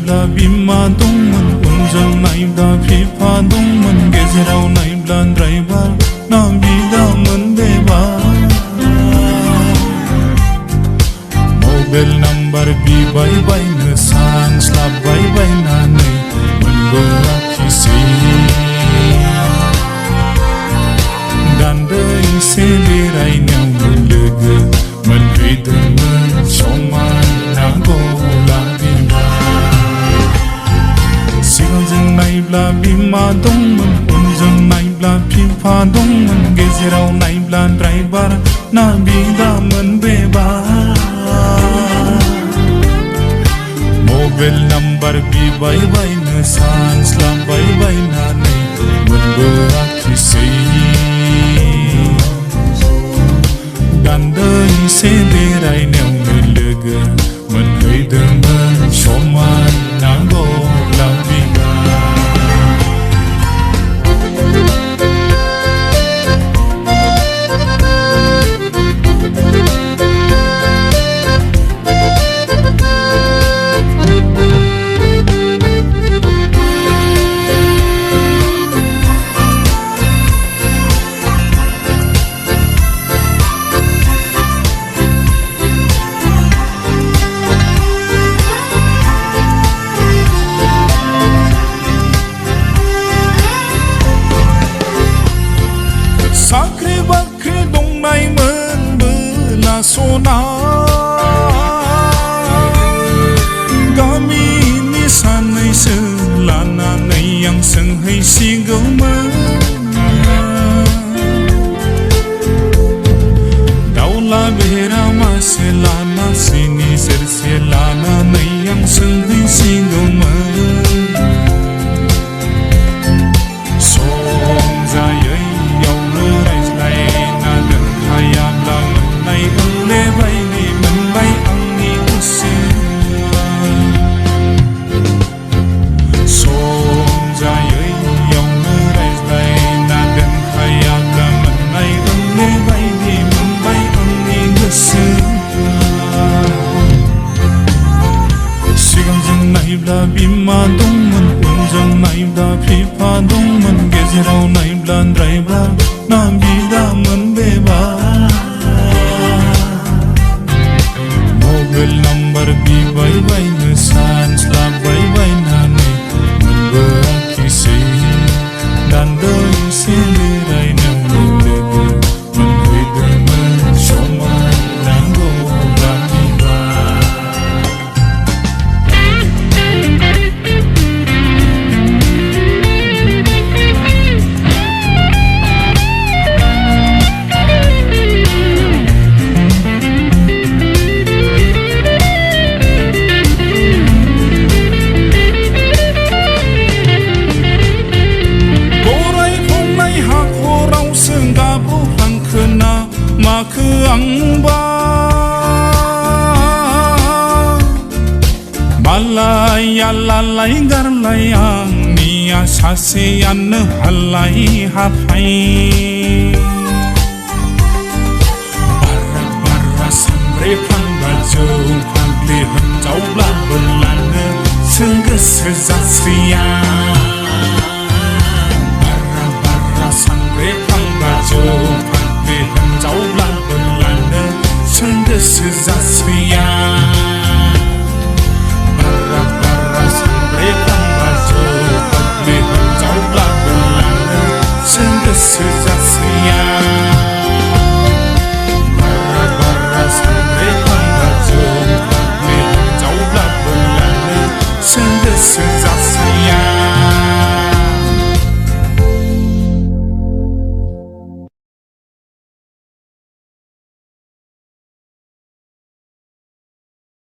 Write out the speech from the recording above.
नायब्ला बिमा दंमोन उनजों नायब्ला बिफा दंमोन गेजेराव नायब्ला ड्राइभार ना बिदामोन बेबार मबाइल नाम्बार बिबाय बायनो सानस्लाबबाय बायनानै मोनबोआखिसै दान्दैसे बेरायनायावनो लोगो मोनफैदोंमोन समायना गला सिगांजों नायब्ला बिमा दंमोन उनजों नायब्ला बिफा दंमोन गेजेराव नायब्ला ड्राइभार ना बिदामोन बेबार मबाइल नाम्बार बिबाय बायनो सानस्लाबबाय बायनानै मोनबोआखिसै दान्दैसे बेरायनायावनो लोगो मोनफैदोंमोन समायना गला साख्रि बाख्रि दंनायमोन बोलासना गामिनि सानैसो लानानै आं सोंहैसिगौमोन दाउला बेरा मासे लाना सिनि सेरसे लानानै आं सोंहैसिगौमोन सम जायै नायब्ला बिमा दंमोन उनजों नायब्ला बिफा दंमोन गेजेराव नायब्ला ड्राइभार ना बिदामोन बेबार मबाइल नाम्बार बिबाय बायनो सानस्लाबबाय बायनानै मोनबोआखिसै दान्दैसे बेरायनायावनो लोगो मोनफैदोंमोन समायना गला माखो आंबा मालाया लालाय गारलाय आंनिया सासेयानो हालाय हाफाय बारा बारा सामब्रे फांबा जौ फाग्लि हिनजावब्लाबो लानो सों गोसो जासैया बारा बारा सामब्रे फांबा जौ हिनजावब्लाबो लानो सों गोसो जासैया बारा बारा सामब्रे फांबा जौ फाग्लि हिनजावब्लाबो लानो सों गोसो